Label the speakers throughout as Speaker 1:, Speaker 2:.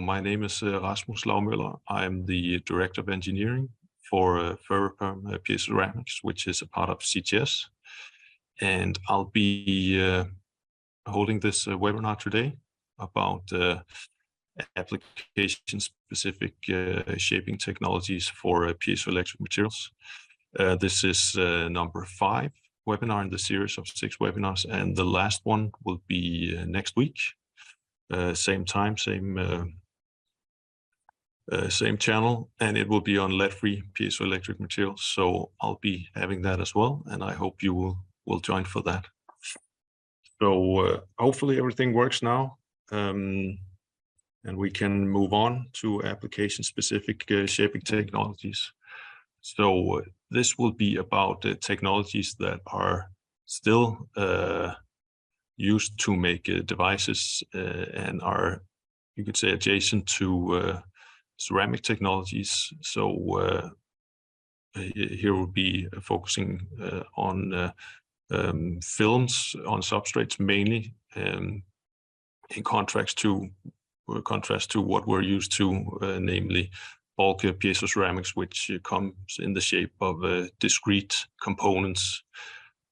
Speaker 1: my name is Rasmus Lou-Møller. I'm the Director of Engineering for Ferroperm PiezoCeramics, which is a part of CTS. And I'll be holding this webinar today about application-specific shaping technologies for piezoelectric materials. This is number 5 webinar in the series of 6 webinars, and the last one will be next week. Same time, same channel, and it will be on lead-free piezoelectric materials. So I'll be having that as well, and I hope you will join for that. So hopefully everything works now, and we can move on to application-specific shaping technologies. So this will be about technologies that are still used to make devices and are, you could say, adjacent to ceramic technologies. So here we'll be focusing on films on substrates mainly, in contrast to what we're used to, namely bulk piezoceramics, which comes in the shape of discrete components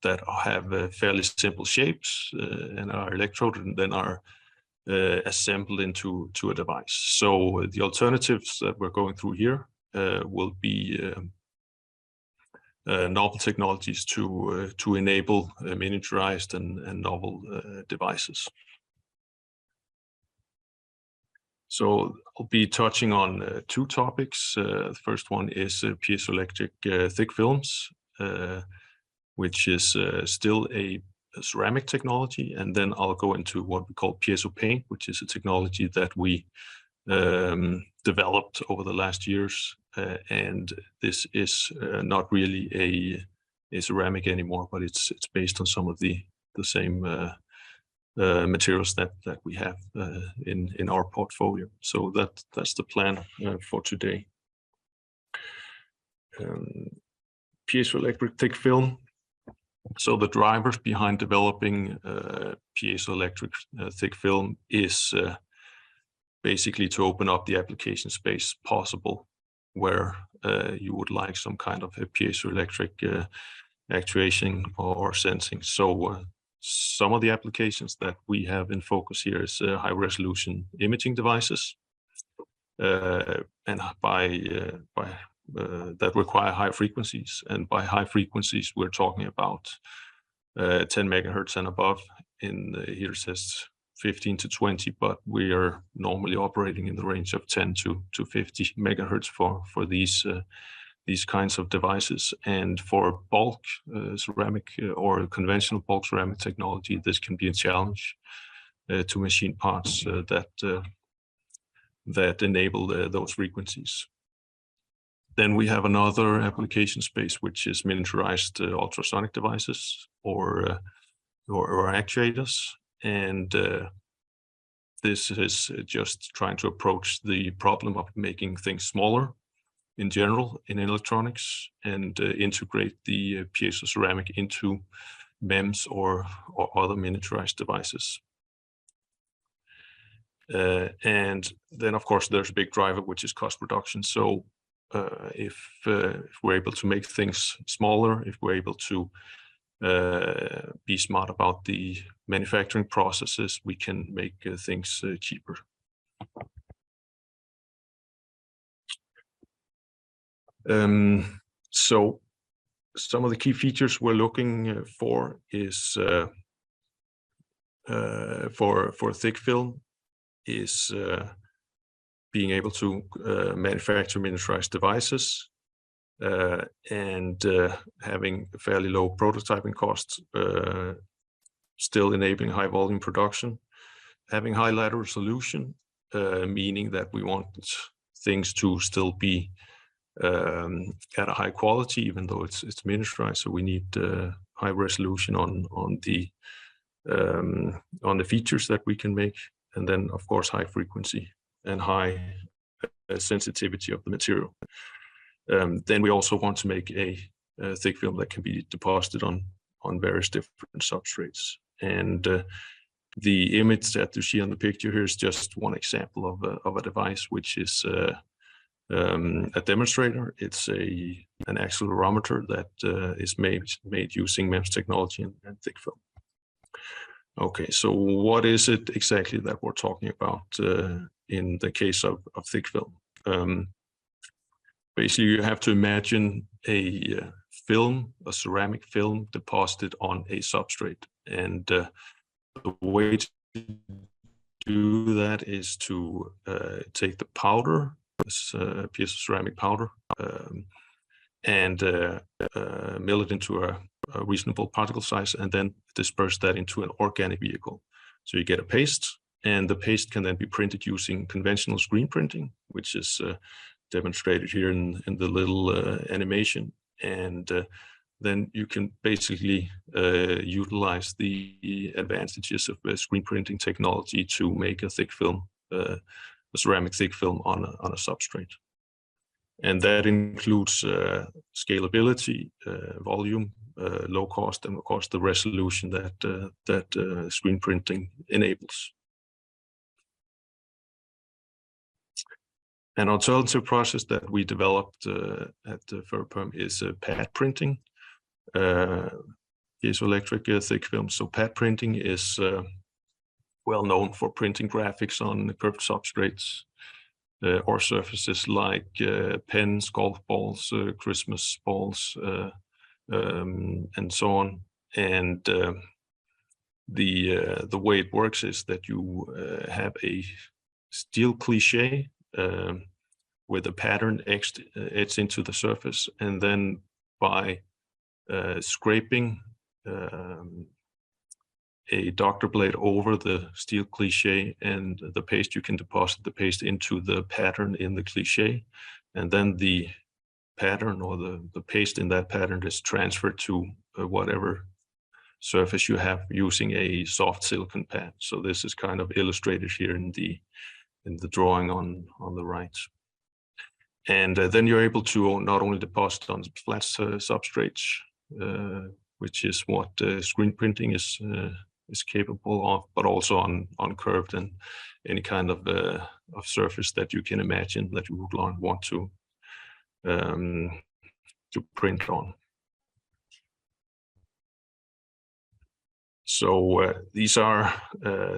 Speaker 1: that have fairly simple shapes and are electroded and then are assembled into a device. So the alternatives that we're going through here will be novel technologies to enable miniaturized and novel devices. So I'll be touching on 2 topics. The first one is piezoelectric thick films, which is still a ceramic technology, and then I'll go into what we call PiezoPaint, which is a technology that we developed over the last years, and this is not really a ceramic anymore, but it's based on some of the same materials that we have in our portfolio. So that's the plan for today. Piezoelectric thick film. So the drivers behind developing piezoelectric thick film is basically to open up the application space possible where you would like some kind of a piezoelectric actuation or sensing. So some of the applications that we have in focus here is high-resolution imaging devices, and that require high frequencies. And by high frequencies, we're talking about 10 megahertz and above. Here it says 15 to 20, but we are normally operating in the range of 10 to 50 megahertz for these kinds of devices. And for bulk ceramic or conventional bulk ceramic technology, this can be a challenge to machine parts that enable those frequencies. Then we have another application space, which is miniaturized ultrasonic devices or actuators. And this is just trying to approach the problem of making things smaller in general in electronics and integrate the piezoceramic into MEMS or other miniaturized devices. And then, of course, there's a big driver, which is cost reduction. So if we're able to make things smaller, if we're able to be smart about the manufacturing processes, we can make things cheaper. So some of the key features we're looking for is for thick film is being able to manufacture miniaturized devices and having fairly low prototyping costs, still enabling high volume production, having high lateral resolution, meaning that we want things to still be at a high quality, even though it's miniaturized. So we need high resolution on the features that we can make, and then of course high frequency and high sensitivity of the material. Then we also want to make a thick film that can be deposited on various different substrates. And The image that you see on the picture here is just one example of a device, which is a demonstrator. It's an accelerometer that is made using MEMS technology and thick film. Okay, so what is it exactly that we're talking about in the case of thick film? Basically, you have to imagine a ceramic film deposited on a substrate. And the way to do that is to take the powder, this piezo ceramic powder, and mill it into a reasonable particle size, and then disperse that into an organic vehicle. So you get a paste, and the paste can then be printed using conventional screen printing, which is demonstrated here in the little animation. And then you can basically utilize the advantages of screen printing technology to make a thick film, a ceramic thick film on a substrate. And that includes scalability, volume, low cost, and of course the resolution that screen printing enables. An alternative process that we developed at Ferroperm is pad printing, piezoelectric thick film. So pad printing is well known for printing graphics on curved substrates or surfaces like pens, golf balls, Christmas balls, and so on. And the way it works is that you have a steel cliché with a pattern etched into the surface, and then by scraping a doctor blade over the steel cliché and the paste, you can deposit the paste into the pattern in the cliché, and then the pattern or the paste in that pattern is transferred to whatever surface you have using a soft silicon pad. So this is kind of illustrated here in the drawing on the right. And then you're able to not only deposit on flat substrates, which is what screen printing is capable of, but also on curved and any kind of surface that you can imagine that you would want to print on. So these are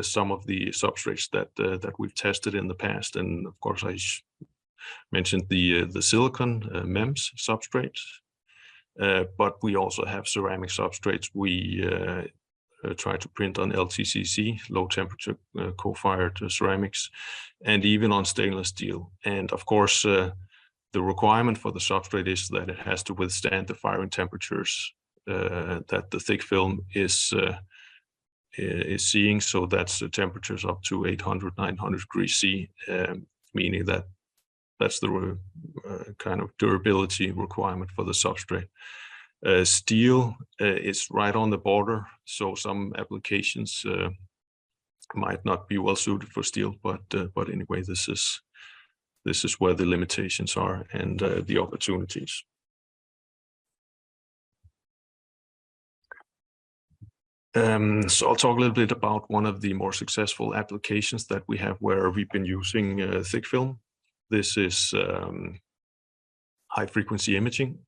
Speaker 1: some of the substrates that we've tested in the past, and of course I mentioned the silicon MEMS substrate, but we also have ceramic substrates. We try to print on LTCC, low temperature co-fired ceramics, and even on stainless steel. And of course, the requirement for the substrate is that it has to withstand the firing temperatures that the thick film is seeing. So that's temperatures up to 800, 900 degrees C, meaning that that's the kind of durability requirement for the substrate. Steel is right on the border, so some applications might not be well suited for steel, but anyway, this is where the limitations are and the opportunities. So I'll talk a little bit about one of the more successful applications that we have where we've been using thick film. This is high frequency imaging.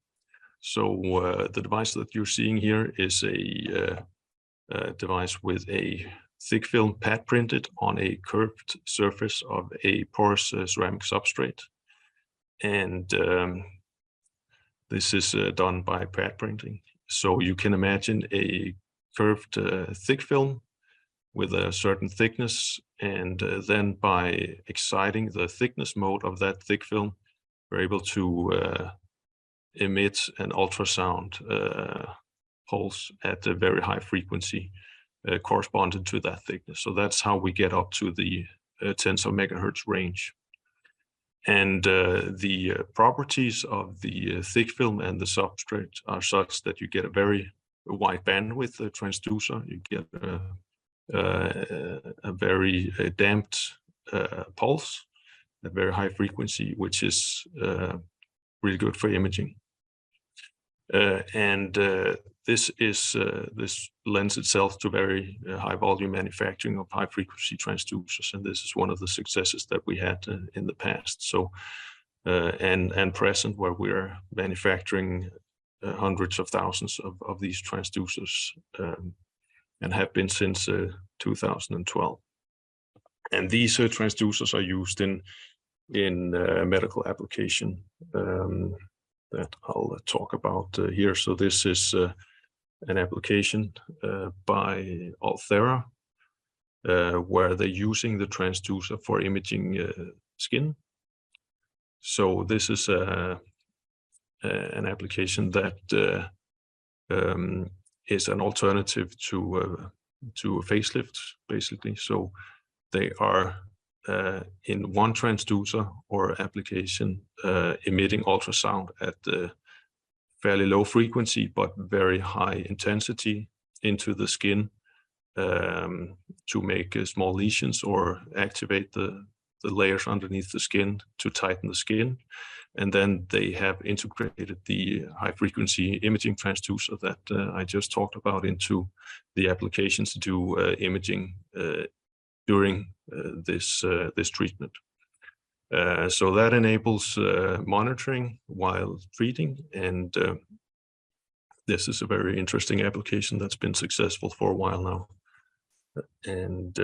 Speaker 1: So the device that you're seeing here is a device with a thick film pad printed on a curved surface of a porous ceramic substrate. And this is done by pad printing. So you can imagine a curved thick film with a certain thickness, and then by exciting the thickness mode of that thick film, we're able to emit an ultrasound pulse at a very high frequency corresponding to that thickness. So that's how we get up to the tens of megahertz range. And the properties of the thick film and the substrate are such that you get a very wide bandwidth transducer. You get a very damped pulse at very high frequency, which is really good for imaging. This lends itself to very high volume manufacturing of high frequency transducers, and this is one of the successes that we had in the past. So and present, where we're manufacturing hundreds of thousands of these transducers, and have been since 2012. And these transducers are used in medical application that I'll talk about here. So this is an application by Althera, where they're using the transducer for imaging skin. So this is an application that is an alternative to a facelift, basically. So they are in one transducer or application emitting ultrasound at fairly low frequency but very high intensity into the skin to make small lesions or activate the layers underneath the skin to tighten the skin. And then they have integrated the high frequency imaging transducer that I just talked about into the applications to do imaging during this treatment. So that enables monitoring while treating, and this is a very interesting application that's been successful for a while now. And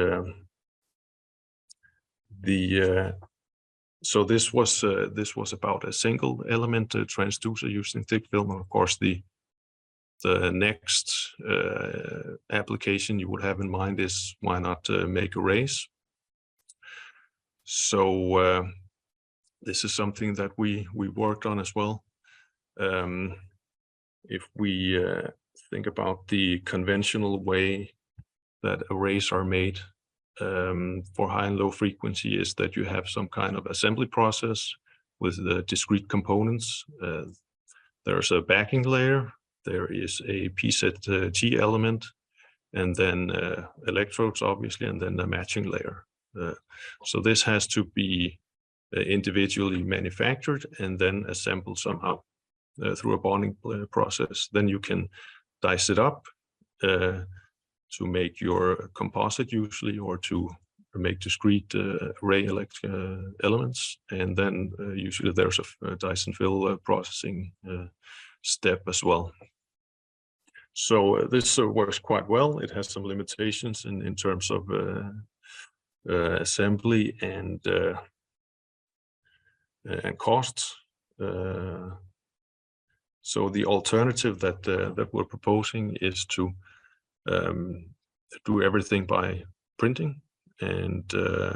Speaker 1: so this was about a single element transducer using thick film, and of course the next application you would have in mind is, why not make arrays? So this is something that we worked on as well. If we think about the conventional way that arrays are made for high and low frequency, is that you have some kind of assembly process with the discrete components. There's a backing layer, there is a PZT element, and then electrodes, obviously, and then a matching layer. So this has to be individually manufactured and then assembled somehow through a bonding process. Then you can dice it up to make your composite usually, or to make discrete array elements. And then usually there's a dice and fill processing step as well. So this works quite well. It has some limitations in terms of assembly and costs. So the alternative that we're proposing is to do everything by printing and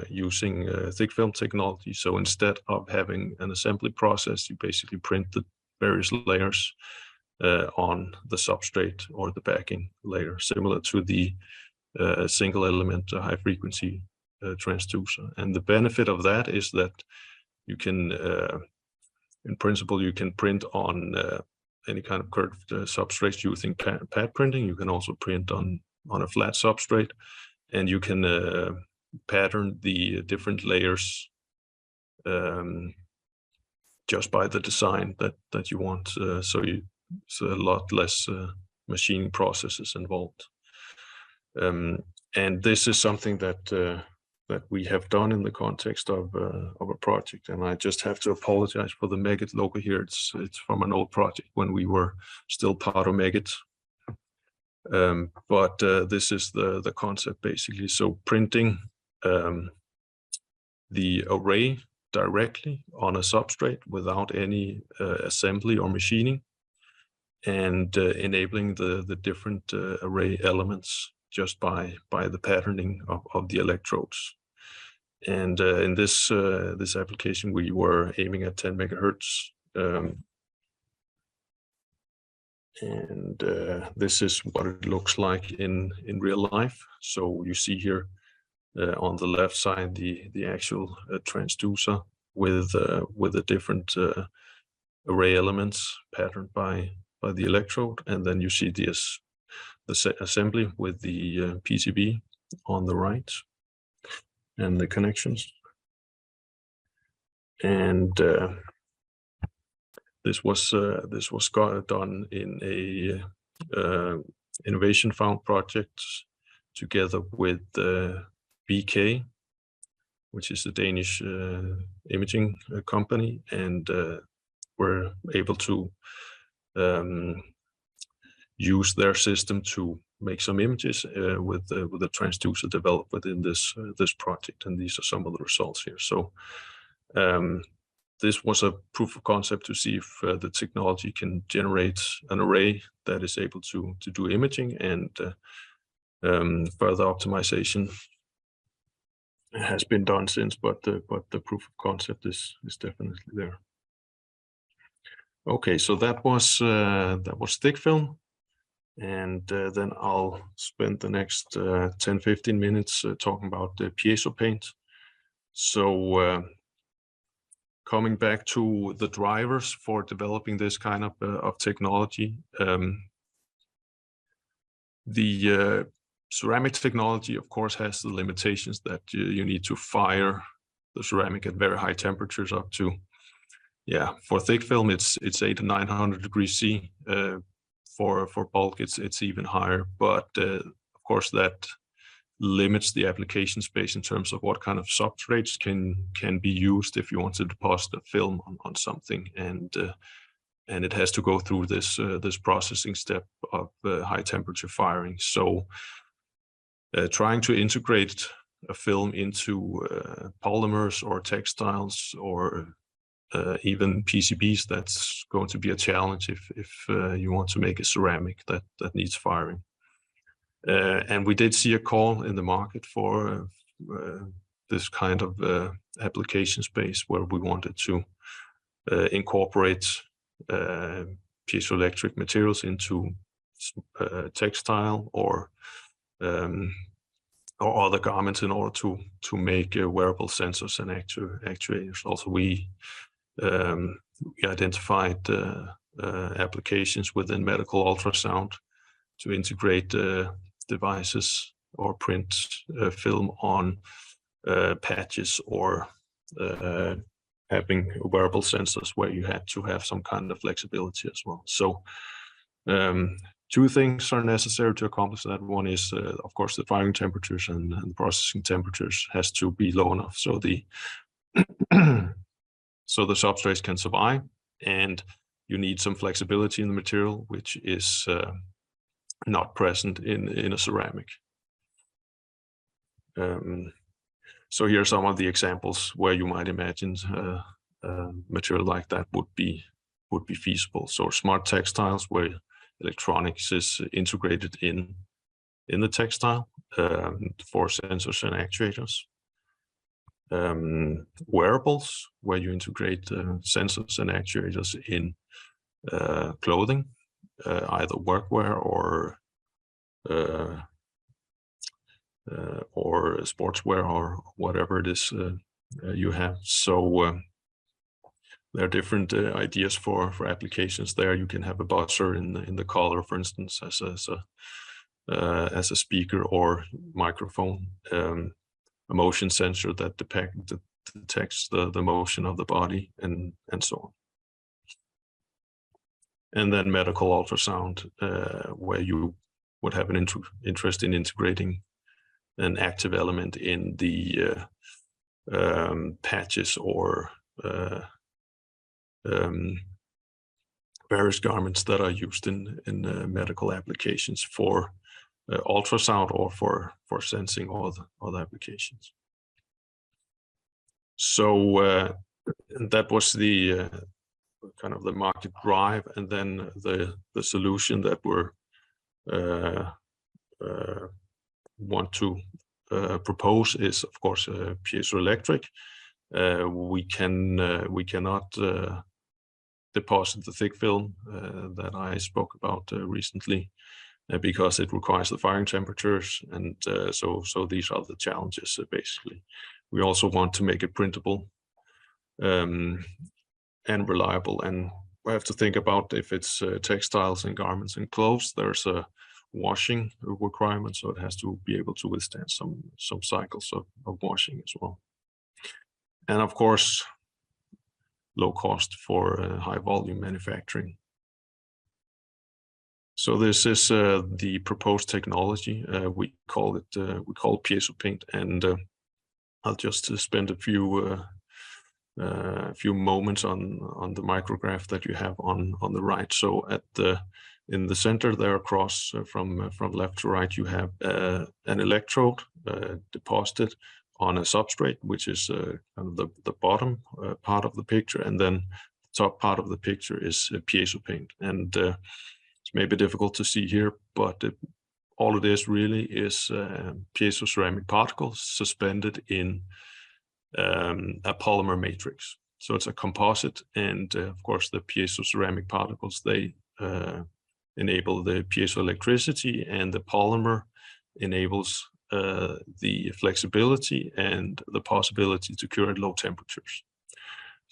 Speaker 1: using thick film technology. So instead of having an assembly process, you basically print the various layers on the substrate or the backing layer, similar to the single element high frequency transducer. And the benefit of that is that you can, in principle, you can print on any kind of curved substrate using pad printing. You can also print on a flat substrate, and you can pattern the different layers just by the design that you want. So a lot less machining processes involved. And this is something that we have done in the context of a project. And I just have to apologize for the Megit logo here. It's from an old project when we were still part of Megit. But this is the concept basically. So printing the array directly on a substrate without any assembly or machining, and enabling the different array elements just by the patterning of the electrodes. And in this application, we were aiming at 10 megahertz. And this is what it looks like in real life. So you see here on the left side the actual transducer with the different array elements patterned by the electrode, and then you see the assembly with the PCB on the right and the connections. And This was done in a Innovation Found project together with BK, which is a Danish imaging company, and we're able to use their system to make some images with the transducer developed within this project, and these are some of the results here. So this was a proof of concept to see if the technology can generate an array that is able to do imaging, and further optimization has been done since, but the proof of concept is definitely there. Okay, so that was thick film, and then I'll spend the next 10-15 minutes talking about the PiezoPaint. So coming back to the drivers for developing this kind of technology, the ceramic technology, of course, has the limitations that you need to fire the ceramic at very high temperatures, up to, for thick film, it's 800 to 900 degrees C. For bulk, it's even higher, but of course that limits the application space in terms of what kind of substrates can be used if you want to deposit a film on something, and it has to go through this processing step of high temperature firing. So trying to integrate a film into polymers or textiles or even PCBs, that's going to be a challenge if you want to make a ceramic that needs firing. And we did see a call in the market for this kind of application space where we wanted to incorporate piezoelectric materials into textile or other garments in order to make wearable sensors and actuators. Also, we identified applications within medical ultrasound to integrate devices or print film on patches, or having wearable sensors where you had to have some kind of flexibility as well. So two things are necessary to accomplish that. One is, of course, the firing temperatures and the processing temperatures has to be low enough so the so the substrates can survive, and you need some flexibility in the material, which is not present in a ceramic. So here are some of the examples where you might imagine material like that would be feasible. So smart textiles, where electronics is integrated in the textile for sensors and actuators. Wearables, where you integrate sensors and actuators in clothing, either workwear or sportswear or whatever it is you have. So there are different ideas for applications there. You can have a buzzer in the collar, for instance, as a speaker or microphone. A motion sensor that detects the motion of the body, and so on. And then medical ultrasound, where you would have an interest in integrating an active element in the patches or various garments that are used in medical applications for ultrasound or for sensing or other applications. So that was the kind of the market drive, and then the solution that we're want to propose is, of course, piezoelectric. We cannot deposit the thick film that I spoke about recently, because it requires the firing temperatures, and so these are the challenges basically. We also want to make it printable and reliable, and we have to think about if it's textiles and garments and clothes, there's a washing requirement, so it has to be able to withstand some cycles of washing as well. And of course, low cost for high volume manufacturing. So this is the proposed technology. We call it PiezoPaint, and I'll just spend a few moments on the micrograph that you have on the right. So in the center there, across from left to right, you have an electrode deposited on a substrate, which is kind of the bottom part of the picture, and then the top part of the picture is PiezoPaint. And it's maybe difficult to see here, but all it is really is piezo ceramic particles suspended in a polymer matrix. So it's a composite, and of course the piezo ceramic particles, they enable the piezoelectricity, and the polymer enables the flexibility and the possibility to cure at low temperatures.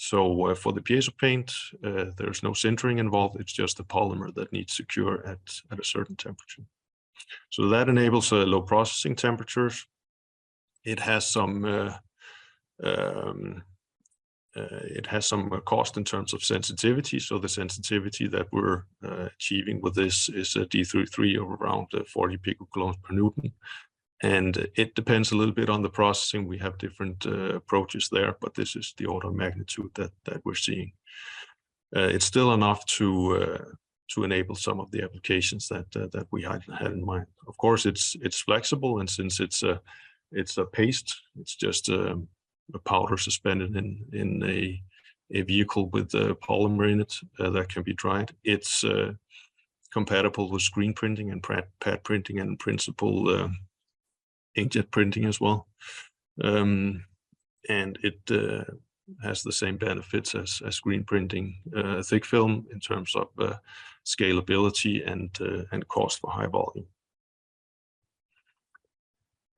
Speaker 1: So for the PiezoPaint, there's no sintering involved. It's just the polymer that needs to cure at a certain temperature. So that enables low processing temperatures. It has some cost in terms of sensitivity. So the sensitivity that we're achieving with this is a D33 of around 40 picocoulombs per Newton. And it depends a little bit on the processing. We have different approaches there, but this is the order of magnitude that we're seeing. It's still enough to enable some of the applications that we had in mind. Of course, it's flexible, and since it's a paste, it's just a powder suspended in a vehicle with a polymer in it that can be dried. It's compatible with screen printing and pad printing, and in principle inkjet printing as well. And it has the same benefits as screen printing thick film in terms of scalability and cost for high volume.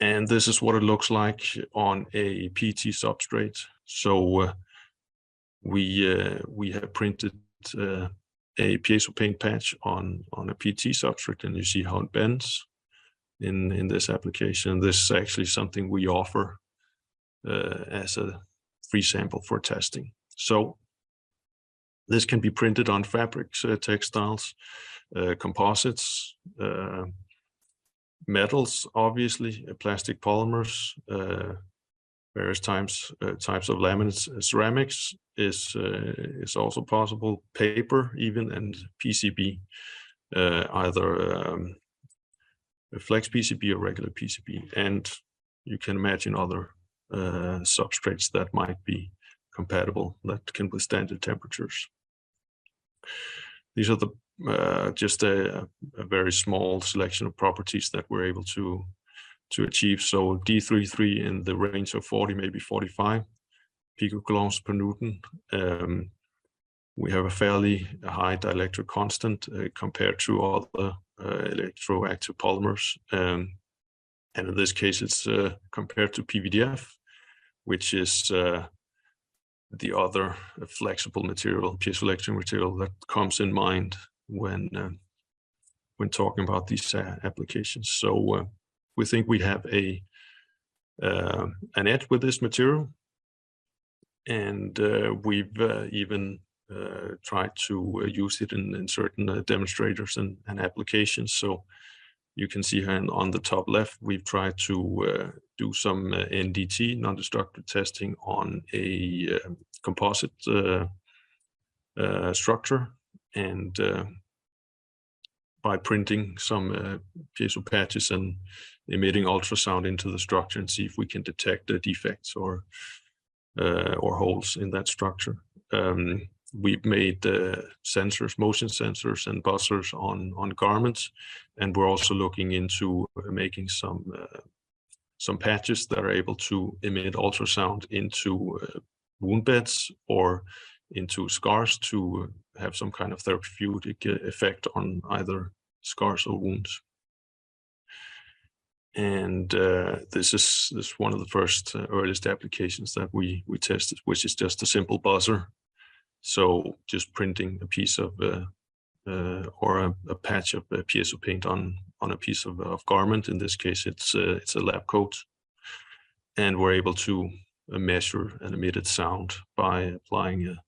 Speaker 1: And this is what it looks like on a PT substrate. So we have printed a PiezoPaint patch on a PT substrate, and you see how it bends in this application. This is actually something we offer as a free sample for testing. So this can be printed on fabrics, textiles, composites, metals, obviously, plastic polymers, various types of laminates. Ceramics is also possible, paper even, and PCB, either flex PCB or regular PCB. And you can imagine other substrates that might be compatible, that can withstand the temperatures. These are the just a very small selection of properties that we're able to achieve. So D33 in the range of 40, maybe 45 picocoulombs per Newton. We have a fairly high dielectric constant compared to other electroactive polymers. And in this case, it's compared to PVDF, which is the other flexible material, piezoelectric material that comes in mind when talking about these applications. So we think we have an edge with this material, and we've even tried to use it in certain demonstrators and applications. So you can see here on the top left, we've tried to do some NDT, non-destructive testing, on a composite structure, and by printing some piezo patches and emitting ultrasound into the structure, and see if we can detect the defects or holes in that structure. We've made sensors, motion sensors and buzzers on garments, and we're also looking into making some patches that are able to emit ultrasound into wound beds or into scars to have some kind of therapeutic effect on either scars or wounds. And this is one of the first earliest applications that we tested, which is just a simple buzzer. So just printing a piece of or a patch of PiezoPaint on a piece of garment. In this case, it's a lab coat, and we're able to measure an emitted sound by applying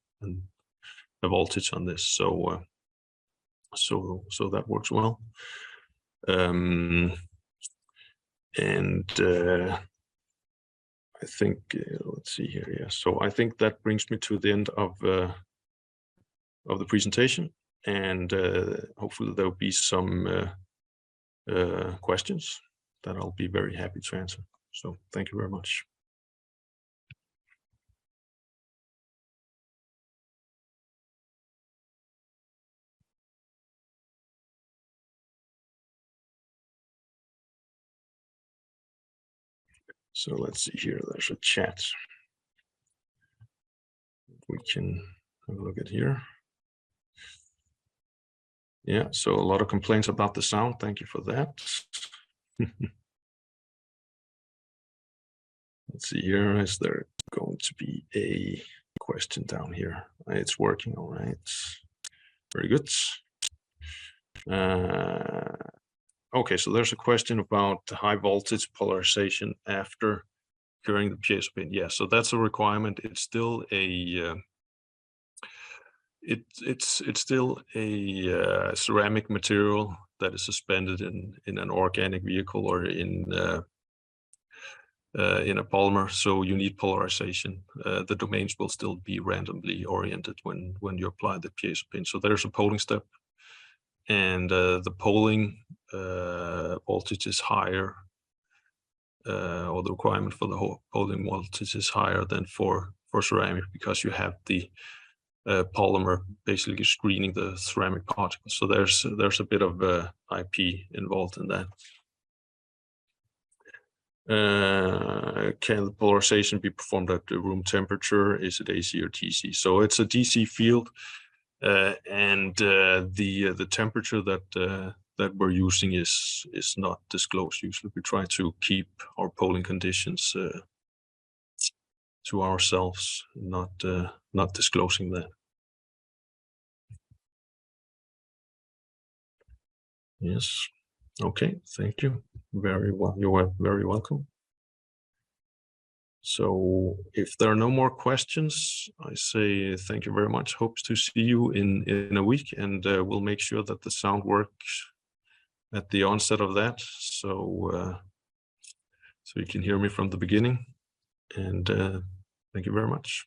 Speaker 1: the voltage on this. So so that works well. And I think let's see here. Yeah, so I think that brings me to the end of the presentation, and hopefully there'll be some questions that I'll be very happy to answer. So thank you very much. So let's see here, there's a chat. We can have a look at here. Yeah, so a lot of complaints about the sound. Thank you for that. Let's see here, is there going to be a question down here? It's working, all right. Very good. Okay, so there's a question about high voltage polarization after curing the PiezoPaint. Yeah, so that's a requirement. It's still a it's still a ceramic material that is suspended in an organic vehicle or in a polymer. So you need polarization. The domains will still be randomly oriented when you apply the PiezoPaint. So there's a polling step, and the polling voltage is higher, or the requirement for the polling voltage is higher than for ceramic, because you have the polymer basically screening the ceramic particles. So there's a bit of IP involved in that. Can the polarization be performed at the room temperature? Is it AC or DC? So it's a DC field, and the temperature that we're using is not disclosed. Usually we try to keep our polling conditions to ourselves, not disclosing that. Yes. Okay. Thank you. Very well. You are very welcome. So if there are no more questions, I say thank you very much. Hope to see you in a week, and we'll make sure that the sound works at the onset of that. So so you can hear me from the beginning. And thank you very much.